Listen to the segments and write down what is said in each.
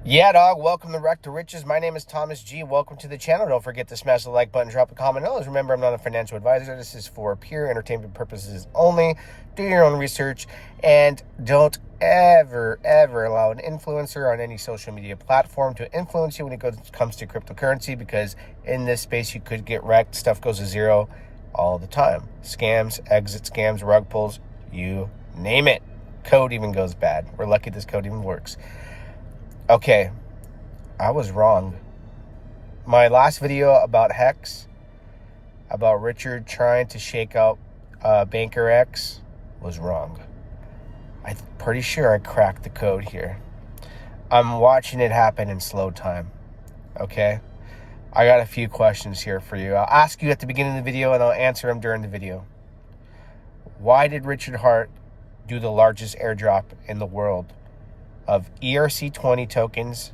Yeah, dog. Welcome to Wreck to Riches. My name is Thomas G. Welcome to the channel. Don't forget to smash the like button, drop a comment. Always remember, I'm not a financial advisor. This is for pure entertainment purposes only. Do your own research and don't ever allow an influencer on any social media platform to influence you when it comes to cryptocurrency, because in this space you could get wrecked. Stuff goes to zero all the time. Scams, exit scams, rug pulls, you name it. Code even goes bad. We're lucky this code even works. Okay, I was wrong. My last video about HEX, about Richard trying to shake out Banker X, was wrong. I'm pretty sure I cracked the code here. I'm watching it happen in slow time. Okay? I got a few questions here for you. I'll ask you at the beginning of the video and I'll answer them during the video. Why did Richard Hart do the largest airdrop in the world of ERC20 tokens?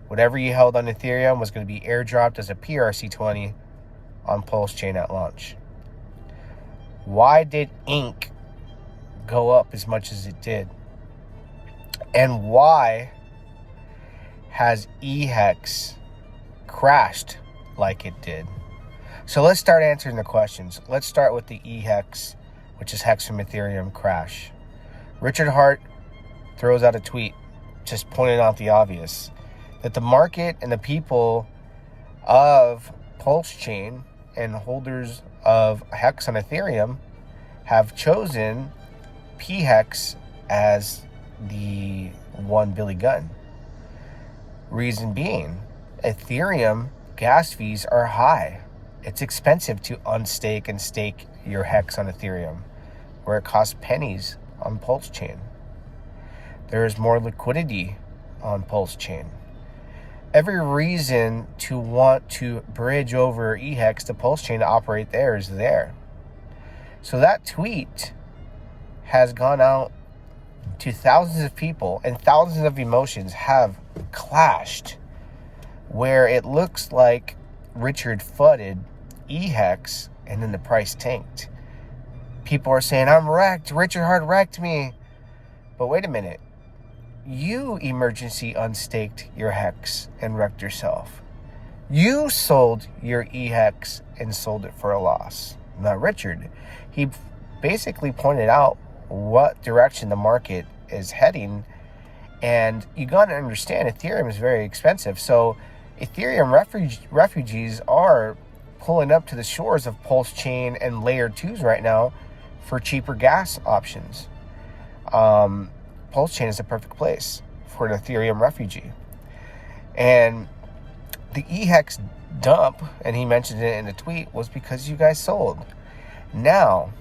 Whatever you held on Ethereum was going to be airdropped as a PRC20 on Pulsechain at launch. Why did Ink go up as much as it did? And why has EHEX crashed like it did? So let's start answering the questions. Let's start with the EHEX, which is Hex from Ethereum crash. Richard Hart throws out a tweet just pointing out the obvious, that the market and the people of Pulsechain and holders of HEX on Ethereum have chosen PHEX as the one Billy Gunn. Reason being, Ethereum gas fees are high. It's expensive to unstake and stake your HEX on Ethereum, where it costs pennies on Pulsechain. There is more liquidity on Pulsechain. Every reason to want to bridge over EHEX to Pulsechain to operate there is there. So that tweet has gone out to thousands of people, and thousands of emotions have clashed, where it looks like Richard fudded EHEX and then the price tanked. People are saying, I'm wrecked. Richard Hart wrecked me. But wait a minute. You emergency unstaked your HEX and wrecked yourself. You sold your EHEX and sold it for a loss, not Richard. He basically pointed out what direction the market is heading, and you got to understand Ethereum is very expensive. So Ethereum refugees are pulling up to the shores of Pulsechain and Layer 2s right now for cheaper gas options. Pulsechain is the perfect place for an Ethereum refugee. And the EHEX dump, and he mentioned it in the tweet, was because you guys sold. Now,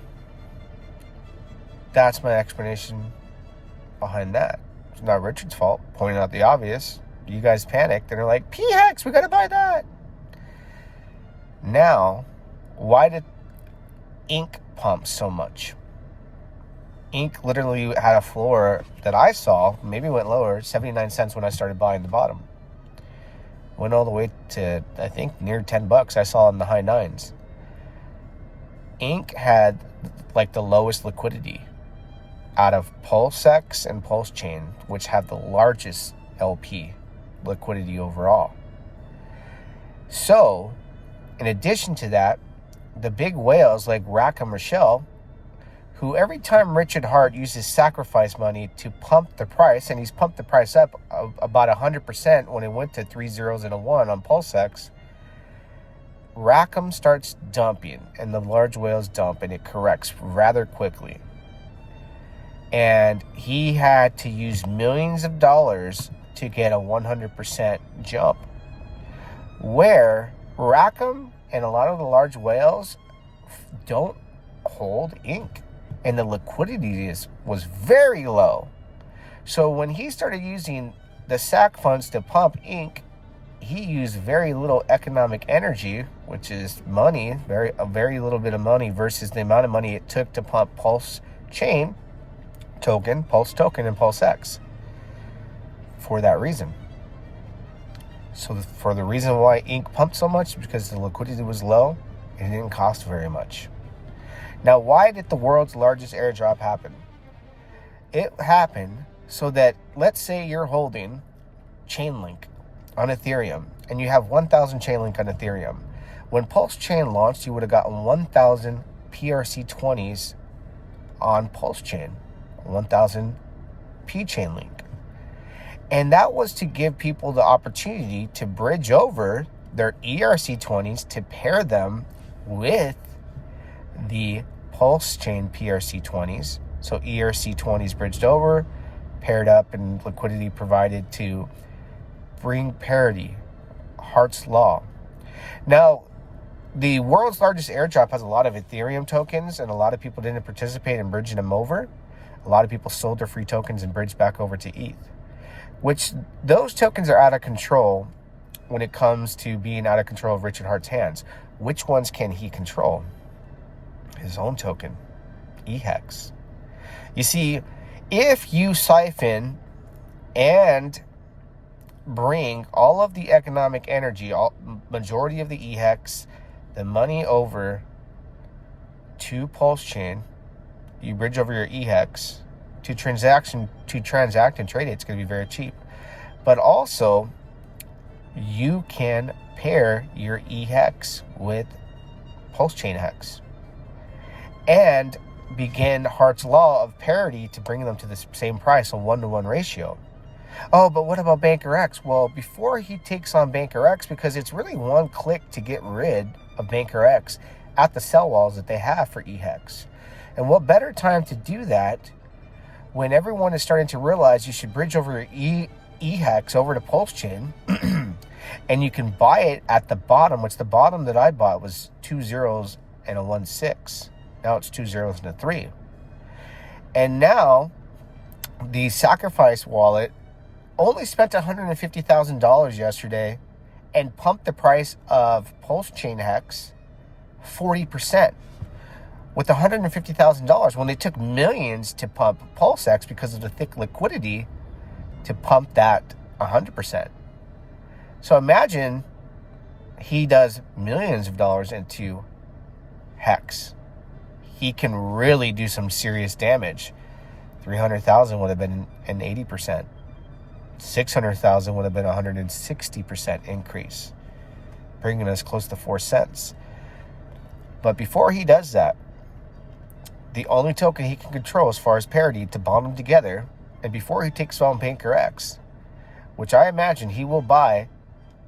that's my explanation behind that. It's not Richard's fault, pointing out the obvious. You guys panicked and are like, PHEX, we gotta buy that. Now, why did Ink pump so much? Ink literally had a floor that I saw, maybe went lower, 79 cents when I started buying the bottom. Went all the way to, I think, near 10 bucks. I saw in the high nines. Ink had like the lowest liquidity out of Pulsex and Pulsechain, which have the largest LP liquidity overall. So, in addition to that, the big whales like Rackham Rochelle, who every time Richard Hart uses sacrifice money to pump the price, and he's pumped the price up about 100% when it went to 3 zeros and a 1 on Pulsex, Rackham starts dumping, and the large whales dump, and it corrects rather quickly. And he had to use millions of dollars to get a 100% jump, where Rackham and a lot of the large whales don't hold Ink, and the liquidity was very low. So when he started using the SAC funds to pump Ink, he used very little economic energy, which is money, a very little bit of money versus the amount of money it took to pump Pulsechain token, Pulse token, and Pulsex. For that reason. So for the reason why Ink pumped so much, because the liquidity was low, it didn't cost very much. Now, why did the world's largest airdrop happen? It happened so that, let's say you're holding chain link on Ethereum, and you have 1,000 chain link on Ethereum. When Pulsechain launched, you would have gotten 1,000 PRC20s on Pulsechain, 1,000 P chain link. And that was to give people the opportunity to bridge over their ERC20s to pair them with the Pulsechain PRC20s. So ERC20s bridged over, paired up, and liquidity provided to bring parity, Hart's Law. Now, the world's largest airdrop has a lot of Ethereum tokens, and a lot of people didn't participate in bridging them over. A lot of people sold their free tokens and bridged back over to ETH, which those tokens are out of control when it comes to being out of control of Richard Hart's hands. Which ones can he control? His own token, EHEX. You see, if you siphon and bring all of the economic energy, majority of the EHEX, the money over to Pulsechain, you bridge over your EHEX to transact and trade it. It's going to be very cheap. But also, you can pair your EHEX with Pulsechain HEX and begin Hart's Law of parity to bring them to the same price, a 1-to-1 ratio. Oh, but what about Banker X? Well, before he takes on Banker X, because it's really one click to get rid of Banker X at the sell walls that they have for EHEX. And what better time to do that when everyone is starting to realize you should bridge over your EHEX over to Pulsechain, and you can buy it at the bottom, which the bottom that I bought was 2 zeros and a 1.6. Now it's 2 zeros and a 3. And now the Sacrifice wallet only spent $150,000 yesterday and pumped the price of Pulsechain HEX 40%. With $150,000, when they took millions to pump PulseX because of the thick liquidity to pump that 100%. So imagine he does millions of dollars into HEX. He can really do some serious damage. 300,000 would have been an 80%. 600,000 would have been a 160% increase, bringing us close to 4 cents. But before he does that, the only token he can control as far as parity to bond them together, and before he takes on Banker X, which I imagine he will buy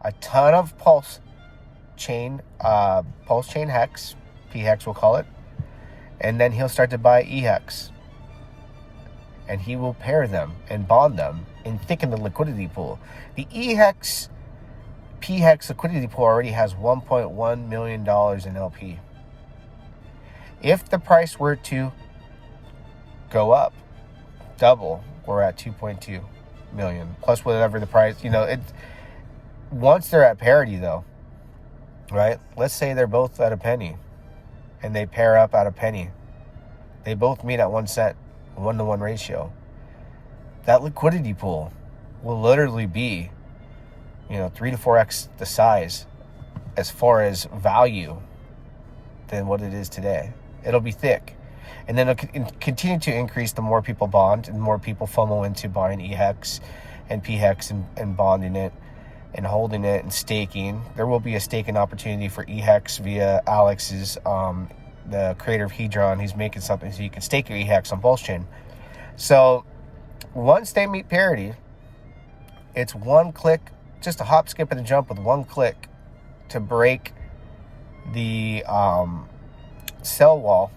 a ton of Pulsechain HEX, PHEX we'll call it, and then he'll start to buy EHEX. And he will pair them and bond them and thicken the liquidity pool. The EHEX PHEX liquidity pool already has $1.1 million in LP. If the price were to go up, double, we're at 2.2 million plus whatever the price, once they're at parity though, right? Let's say they're both at a penny and they pair up at a penny. They both meet at 1 cent, 1-to-1 ratio. That liquidity pool will literally be, 3 to 4x the size as far as value than what it is today. It'll be thick. And then it'll continue to increase the more people bond and more people FOMO into buying EHEX and PHEX and bonding it and holding it and staking. There will be a staking opportunity for EHEX via Alex's, the creator of Hedron. He's making something so you can stake your EHEX on Pulsechain. So once they meet parity, it's one click, just a hop, skip, and a jump with one click to break the sell wall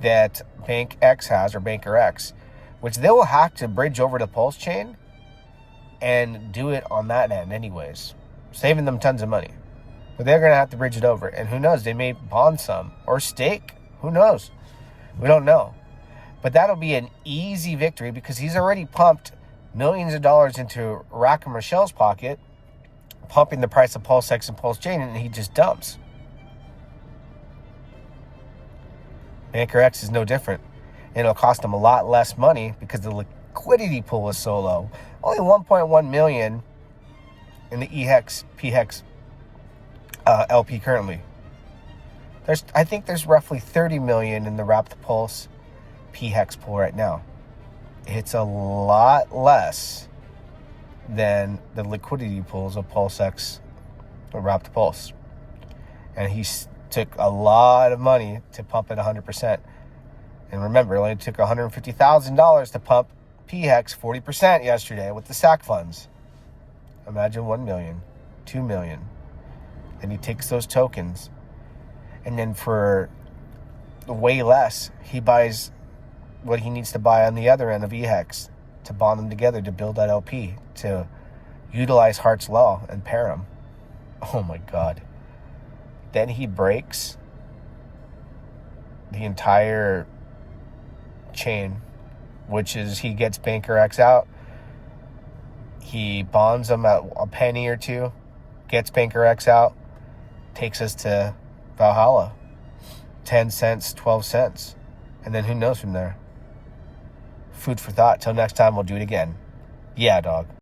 that Bank X has, or Banker X, which they will have to bridge over to Pulsechain and do it on that end anyways, saving them tons of money. But they're going to have to bridge it over. And who knows, they may bond some or stake. Who knows? We don't know. But that'll be an easy victory because he's already pumped millions of dollars into Rack and Rochelle's pocket, pumping the price of PulseX and Pulsechain, and he just dumps. Banker X is no different. And it'll cost him a lot less money because the liquidity pool is so low. Only 1.1 million in the EHEX, PHEX LP currently. I think there's roughly 30 million in the Wrapped Pulse PHEX pool right now. It's a lot less than the liquidity pools of PulseX or Wrapped Pulse. And he took a lot of money to pump it 100%. And remember, it only took $150,000 to pump PHEX 40% yesterday with the SAC funds. Imagine 1 million, 2 million. Then he takes those tokens, and then for way less, he buys what he needs to buy on the other end of EHEX to bond them together to build that LP, to utilize Hart's Law and pair them. Oh my God. Then he breaks the entire chain, which is he gets Banker X out, he bonds them at a penny or two, gets Banker X out, takes us to Valhalla, 10 cents, 12 cents, and then who knows from there. Food for thought. Till next time, we'll do it again. Yeah, dog.